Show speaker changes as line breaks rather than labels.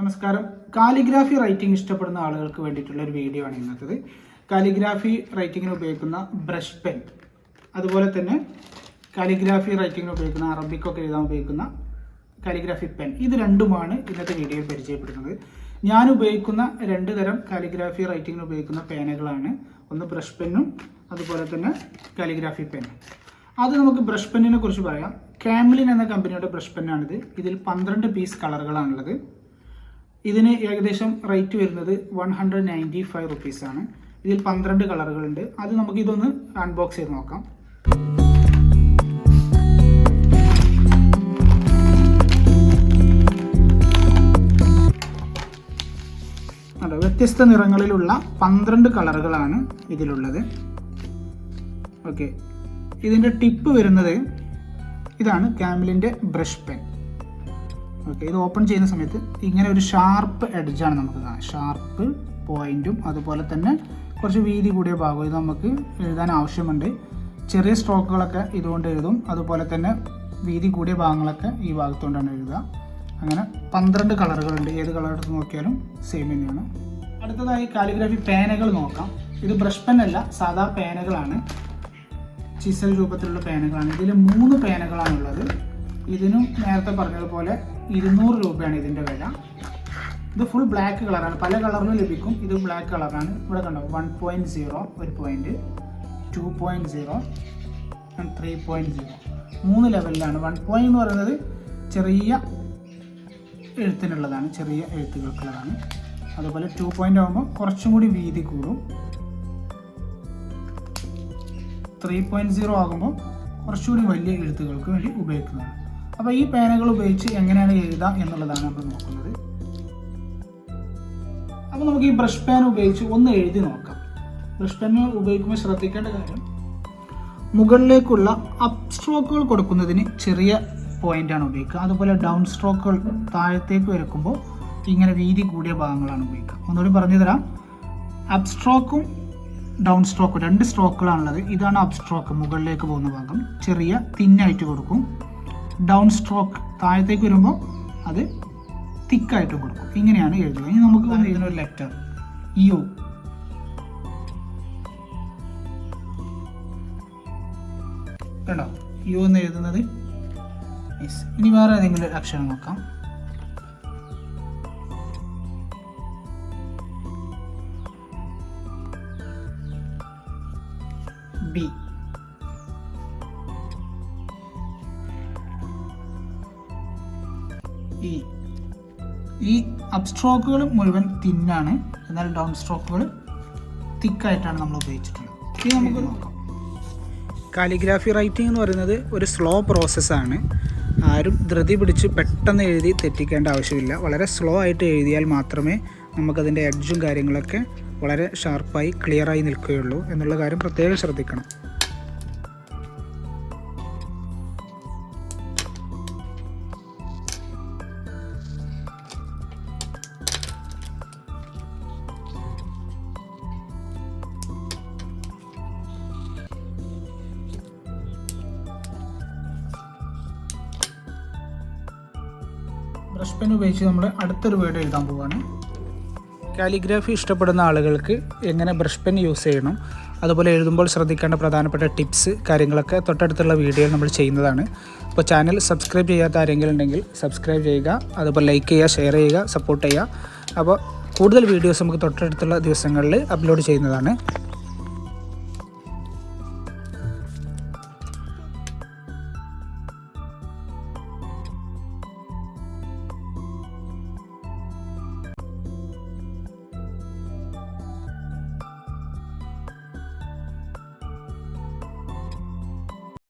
നമസ്കാരം. Calligraphy writing ഇഷ്ടപ്പെടുന്ന ആളുകൾക്ക് വേണ്ടിയിട്ടുള്ള ഒരു വീഡിയോ ആണ് ഇന്നത്തേത്. കാലിഗ്രാഫി റൈറ്റിങ്ങിന് ഉപയോഗിക്കുന്ന ബ്രഷ് പെൻ, അതുപോലെ തന്നെ കാലിഗ്രാഫി റൈറ്റിങ്ങിന് ഉപയോഗിക്കുന്ന അറബിക്കൊക്കെ എഴുതാൻ ഉപയോഗിക്കുന്ന കാലിഗ്രാഫി പെൻ, ഇത് രണ്ടുമാണ് ഇന്നത്തെ വീഡിയോയിൽ പരിചയപ്പെടുന്നത്. ഞാൻ ഉപയോഗിക്കുന്ന രണ്ട് തരം കാലിഗ്രാഫി റൈറ്റിങ്ങിന് ഉപയോഗിക്കുന്ന പേനകളാണ്. ഒന്ന് ബ്രഷ് പെന്നും അതുപോലെ തന്നെ കാലിഗ്രാഫി പെന്നും. അത് നമുക്ക് ബ്രഷ് പെന്നിനെ കുറിച്ച് പറയാം. കാംലിൻ എന്ന കമ്പനിയുടെ ബ്രഷ് പെന്നാണിത്. ഇതിൽ 12 പീസ് കളറുകളാണുള്ളത്. ഇതിന് ഏകദേശം റേറ്റ് വരുന്നത് 195 റുപ്പീസാണ്. ഇതിൽ 12 കളറുകളുണ്ട്. അത് നമുക്ക് ഇതൊന്ന് അൺബോക്സ് ചെയ്ത് നോക്കാം. അതെ, വ്യത്യസ്ത നിറങ്ങളിലുള്ള 12 കളറുകളാണ് ഇതിലുള്ളത്. ഓക്കെ, ഇതിൻ്റെ ടിപ്പ് വരുന്നത് ഇതാണ് കാംലിൻ്റെ ബ്രഷ് പെൻ. ഓക്കെ, ഇത് ഓപ്പൺ ചെയ്യുന്ന സമയത്ത് ഇങ്ങനെ ഒരു ഷാർപ്പ് എഡ്ജാണ് നമുക്ക് കാണാം. ഷാർപ്പ് പോയിന്റും അതുപോലെ തന്നെ കുറച്ച് വീതി കൂടിയ ഭാഗവും ഇത് നമുക്ക് എഴുതാൻ ആവശ്യമുണ്ട്. ചെറിയ സ്ട്രോക്കുകളൊക്കെ ഇതുകൊണ്ട് എഴുതും. അതുപോലെ തന്നെ വീതി കൂടിയ ഭാഗങ്ങളൊക്കെ ഈ ഭാഗത്തുകൊണ്ടാണ് എഴുതുക. അങ്ങനെ 12 കളറുകളുണ്ട്. ഏത് കളർ എടുത്ത് നോക്കിയാലും സെയിം തന്നെയാണ്. അടുത്തതായി കാലിഗ്രാഫി പേനകൾ നോക്കാം. ഇത് ബ്രഷ് പെൻ അല്ല, സാധാ പേനകളാണ്. ചിസൽ രൂപത്തിലുള്ള പേനകളാണ്. ഇതിൽ 3 പേനകളാണുള്ളത്. ഇതിനും നേരത്തെ പറഞ്ഞതുപോലെ 200 രൂപയാണ് ഇതിൻ്റെ വില. ഇത് ഫുൾ ബ്ലാക്ക് കളറാണ്. പല കളറിലും ലഭിക്കും. ഇത് ബ്ലാക്ക് കളറാണ്. ഇവിടെ കണ്ടോ 1.0 ഒരു പോയിന്റ്, 2.0 ആൻഡ് 3.0 3 ലെവലിലാണ്. 1 എന്ന് പറയുന്നത് ചെറിയ എഴുത്തിനുള്ളതാണ്, ചെറിയ എഴുത്തുകൾക്കുള്ളതാണ്. അതുപോലെ 2 ആകുമ്പോൾ കുറച്ചും കൂടി വീതി കൂടും. 3.0 ആകുമ്പോൾ കുറച്ചുകൂടി വലിയ എഴുത്തുകൾക്ക് വേണ്ടി ഉപയോഗിക്കുന്നതാണ്. അപ്പോൾ ഈ പേനകൾ ഉപയോഗിച്ച് എങ്ങനെയാണ് എഴുതുക എന്നുള്ളതാണ് നമ്മൾ നോക്കുന്നത്. അപ്പോൾ നമുക്ക് ഈ ബ്രഷ് പെൻ ഉപയോഗിച്ച് ഒന്ന് എഴുതി നോക്കാം. ബ്രഷ് പെൻ ഉപയോഗിക്കുമ്പോൾ ശ്രദ്ധിക്കേണ്ട കാര്യം, മുകളിലേക്കുള്ള അപ്പ് സ്ട്രോക്കുകൾ കൊടുക്കുന്നതിന് ചെറിയ പോയിന്റാണ് ഉപയോഗിക്കുക. അതുപോലെ ഡൗൺ സ്ട്രോക്കുകൾ താഴത്തേക്ക് വരക്കുമ്പോൾ ഇങ്ങനെ വീതി കൂടിയ ഭാഗങ്ങളാണ് ഉപയോഗിക്കുക. ഒന്നുകൂടി പറഞ്ഞു തരാം. അപ്പ് സ്ട്രോക്കും ഡൗൺ സ്ട്രോക്കും 2 സ്ട്രോക്കുകളാണുള്ളത്. ഇതാണ് അപ്പ് സ്ട്രോക്ക്, മുകളിലേക്ക് പോകുന്ന ഭാഗം, ചെറിയ തിന്നായിട്ട് കൊടുക്കും. ഡൗൺ സ്ട്രോക്ക് താഴത്തേക്ക് വരുമ്പോൾ അത് തിക്കായിട്ട് കൊടുക്കും. ഇങ്ങനെയാണ് എഴുതുക. ഇനി നമുക്ക് ഇതിനൊരു ലെറ്റർ യു. കണ്ടോ, യു എന്ന് എഴുതുന്നത്. ഇനി വേറെ ഏതെങ്കിലും അക്ഷരം നോക്കാം. ബി. ഈ അപ്പ് സ്ട്രോക്കുകൾ മുഴുവൻ തിന്നാണ്, എന്നാൽ ഡൗൺ സ്ട്രോക്കുകൾ തിക്കായിട്ടാണ് നമ്മൾ ഉപയോഗിച്ചിട്ടുള്ളത്. ഇനി നമുക്ക് നോക്കാം. കാലിഗ്രാഫി റൈറ്റിംഗ് എന്ന് പറയുന്നത് ഒരു സ്ലോ പ്രോസസ്സാണ്. ആരും ധൃതി പിടിച്ച് പെട്ടെന്ന് എഴുതി തെറ്റിക്കേണ്ട ആവശ്യമില്ല. വളരെ സ്ലോ ആയിട്ട് എഴുതിയാൽ മാത്രമേ നമുക്കതിൻ്റെ എഡ്ജും കാര്യങ്ങളൊക്കെ വളരെ ഷാർപ്പായി ക്ലിയറായി നിൽക്കുകയുള്ളൂ എന്നുള്ള കാര്യം പ്രത്യേകം ശ്രദ്ധിക്കണം. ബ്രഷ് പെൻ ഉപയോഗിച്ച് നമ്മൾ അടുത്തൊരു വേർഡ് എഴുതാൻ പോവുകയാണ്. കാലിഗ്രാഫി ഇഷ്ടപ്പെടുന്ന ആളുകൾക്ക് എങ്ങനെ ബ്രഷ് പെൻ യൂസ് ചെയ്യണം, അതുപോലെ എഴുതുമ്പോൾ ശ്രദ്ധിക്കേണ്ട പ്രധാനപ്പെട്ട ടിപ്സ് കാര്യങ്ങളൊക്കെ തൊട്ടടുത്തുള്ള വീഡിയോയിൽ നമ്മൾ ചെയ്യുന്നതാണ്. അപ്പോൾ ചാനൽ സബ്സ്ക്രൈബ് ചെയ്യാത്ത ആരെങ്കിലും ഉണ്ടെങ്കിൽ സബ്സ്ക്രൈബ് ചെയ്യുക, അതുപോലെ ലൈക്ക് ചെയ്യുക, ഷെയർ ചെയ്യുക, സപ്പോർട്ട് ചെയ്യുക. അപ്പോൾ കൂടുതൽ വീഡിയോസ് നമുക്ക് തൊട്ടടുത്തുള്ള ദിവസങ്ങളിൽ അപ്ലോഡ് ചെയ്യുന്നതാണ്.